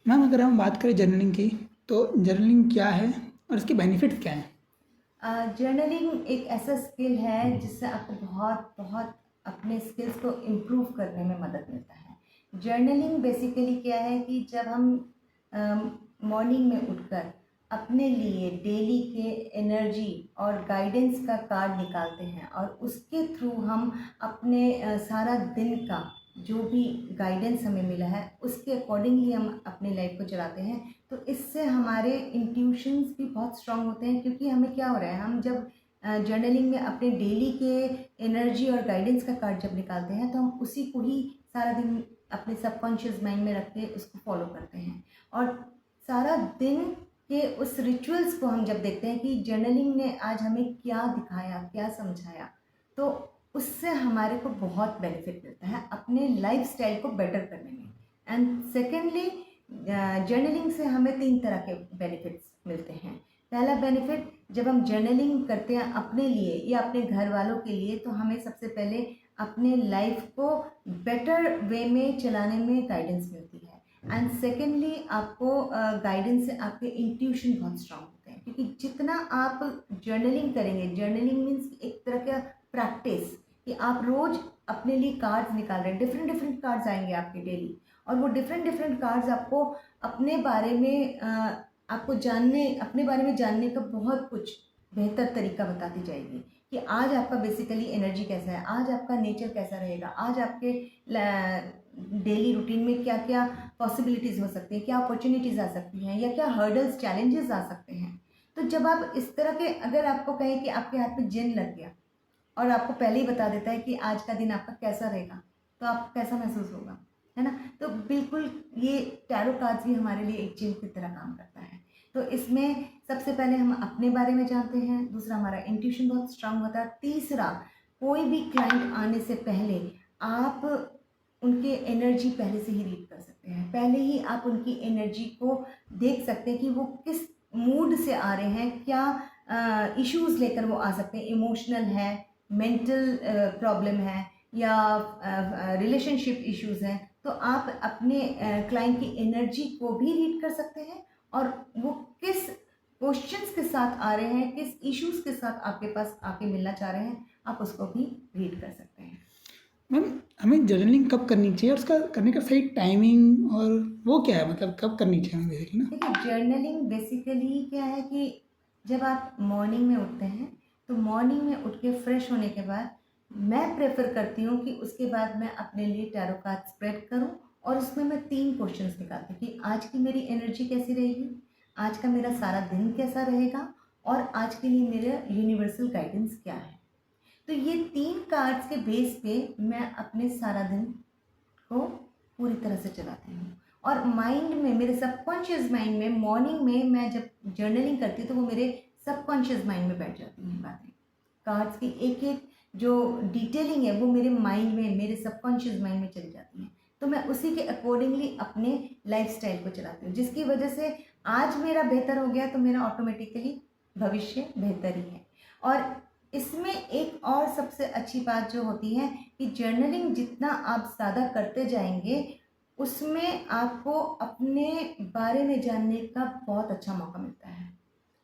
Ma'am अगर हम बात करें जर्नलिंग की, तो जर्नलिंग क्या है और इसके बेनिफिट्स क्या हैं? जर्नलिंग एक ऐसा स्किल है जिससे आपको बहुत बहुत अपने स्किल्स को इम्प्रूव करने में मदद मिलता है। जर्नलिंग बेसिकली क्या है कि जब हम मॉर्निंग में उठकर अपने लिए डेली के एनर्जी और गाइडेंस का कार्ड निकालते हैं और उसके थ्रू हम अपने सारा दिन का जो भी गाइडेंस हमें मिला है उसके अकॉर्डिंगली हम अपनी लाइफ को चलाते हैं। तो इससे हमारे इंट्यूशंस भी बहुत स्ट्रांग होते हैं, क्योंकि हमें क्या हो रहा है, हम जब जर्नलिंग में अपने डेली के एनर्जी और गाइडेंस का कार्ड जब निकालते हैं तो हम उसी को ही सारा दिन अपने सबकॉन्शियस माइंड में रख के उसको फॉलो करते हैं। और सारा दिन के उस रिचुअल्स को हम जब देखते हैं कि जर्नलिंग ने आज हमें क्या दिखाया, क्या समझाया, तो उससे हमारे को बहुत बेनिफिट मिलता है अपने लाइफ स्टाइल को बेटर करने में। एंड सेकेंडली, जर्नलिंग से हमें 3 तरह के बेनिफिट्स मिलते हैं। पहला बेनिफिट, जब हम जर्नलिंग करते हैं अपने लिए या अपने घर वालों के लिए, तो हमें सबसे पहले अपने लाइफ को बेटर वे में चलाने में गाइडेंस मिलती है। एंड सेकेंडली, आपको गाइडेंस से आपके इंट्यूशन बहुत स्ट्रांग होते हैं, क्योंकि जितना आप जर्नलिंग करेंगे, जर्नलिंग मीन्स एक तरह का प्रैक्टिस, कि आप रोज अपने लिए कार्ड्स निकाल रहे हैं, डिफरेंट डिफरेंट कार्ड्स आएंगे आपके डेली, और वो डिफरेंट डिफरेंट कार्ड्स आपको अपने बारे में आपको जानने अपने बारे में जानने का बहुत कुछ बेहतर तरीका बताती जाएगी, कि आज आपका बेसिकली एनर्जी कैसा है, आज आपका नेचर कैसा रहेगा, आज आपके डेली रूटीन में क्या क्या पॉसिबिलिटीज़ हो सकती हैं, क्या अपॉर्चुनिटीज़ आ सकती हैं, या क्या हर्डल्स चैलेंजेस आ सकते हैं। तो जब आप इस तरह के, अगर आपको कहें कि आपके हाथ में जिन लग गया और आपको पहले ही बता देता है कि आज का दिन आपका कैसा रहेगा, तो आपको कैसा महसूस होगा, है ना? तो बिल्कुल ये टैरो कार्ड्स भी हमारे लिए एक जिन की तरह काम करता है। तो इसमें सबसे पहले हम अपने बारे में जानते हैं, दूसरा हमारा इंट्यूशन बहुत स्ट्रांग होता है, तीसरा कोई भी क्लाइंट आने से पहले आप उनके एनर्जी पहले से ही रीड कर सकते हैं, पहले ही आप उनकी एनर्जी को देख सकते हैं कि वो किस मूड से आ रहे हैं, क्या इश्यूज लेकर वो आ सकते हैं, इमोशनल है, मेंटल प्रॉब्लम है, या रिलेशनशिप इश्यूज हैं। तो आप अपने क्लाइंट की एनर्जी को भी रीड कर सकते हैं, और वो किस क्वेश्चंस के साथ आ रहे हैं, किस इश्यूज के साथ आपके पास आके मिलना चाह रहे हैं, आप उसको भी रीड कर सकते हैं। मैम हमें जर्नलिंग कब करनी चाहिए और उसका करने का सही टाइमिंग और वो क्या है, मतलब कब करनी चाहिए हमें बेसिकली ना? देखिए, जर्नलिंग बेसिकली क्या है कि जब आप मॉर्निंग में उठते हैं, तो मॉर्निंग में उठ के फ्रेश होने के बाद मैं प्रेफर करती हूँ कि उसके बाद मैं अपने लिए टैरो कार्ड स्प्रेड करूँ, और उसमें मैं 3 क्वेश्चंस निकालती हूँ कि आज की मेरी एनर्जी कैसी रहेगी, आज का मेरा सारा दिन कैसा रहेगा, और आज के लिए मेरा यूनिवर्सल गाइडेंस क्या है। तो ये 3 कार्ड्स के बेस पे मैं अपने सारा दिन को पूरी तरह से चलाती हूँ। और माइंड में, मेरे सबकॉन्शियस माइंड में, मॉर्निंग में मैं जब जर्नलिंग करती हूँ तो वो मेरे सबकॉन्शियस माइंड में बैठ जाती हैं बातें। कार्ड्स की एक एक जो डिटेलिंग है वो मेरे माइंड में, मेरे सबकॉन्शियस माइंड में चली जाती है। तो मैं उसी के अकॉर्डिंगली अपने लाइफस्टाइल को चलाती हूँ, जिसकी वजह से आज मेरा बेहतर हो गया तो मेरा ऑटोमेटिकली भविष्य बेहतर ही है। और इसमें एक और सबसे अच्छी बात जो होती है कि जर्नलिंग जितना आप ज़्यादा करते जाएंगे, उसमें आपको अपने बारे में जानने का बहुत अच्छा मौका मिलता है।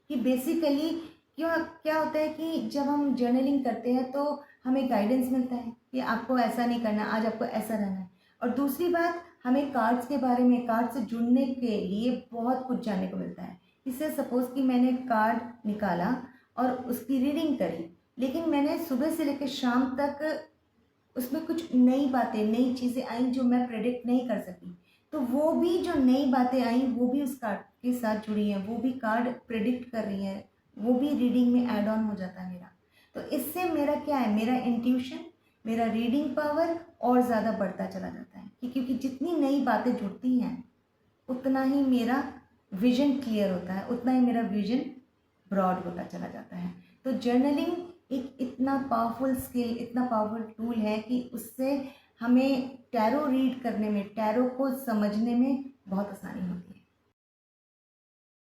कि बेसिकली क्यों, क्या होता है कि जब हम जर्नलिंग करते हैं तो हमें गाइडेंस मिलता है कि आपको ऐसा नहीं करना, आज आपको ऐसा रहना है। और दूसरी बात, हमें कार्ड्स के बारे में, कार्ड से जुड़ने के लिए बहुत कुछ जानने को मिलता है। इससे सपोज़ कि मैंने कार्ड निकाला और उसकी रीडिंग करी, लेकिन मैंने सुबह से लेकर शाम तक उसमें कुछ नई बातें, नई चीज़ें आई जो मैं प्रेडिक्ट नहीं कर सकी। तो वो भी जो नई बातें आई वो भी उस कार्ड के साथ जुड़ी हैं, वो भी कार्ड प्रेडिक्ट कर रही है, वो भी रीडिंग में ऐड ऑन हो जाता है मेरा। तो इससे मेरा क्या है, मेरा इंट्यूशन, मेरा रीडिंग पावर और ज़्यादा बढ़ता चला जाता है, क्योंकि जितनी नई बातें जुड़ती हैं उतना ही मेरा विजन क्लियर होता है, उतना ही मेरा विजन ब्रॉड होता चला जाता है। तो जर्नलिंग एक इतना पावरफुल स्किल, इतना पावरफुल टूल है कि उससे हमें टैरो रीड करने में, टैरो को समझने में बहुत आसानी होती है।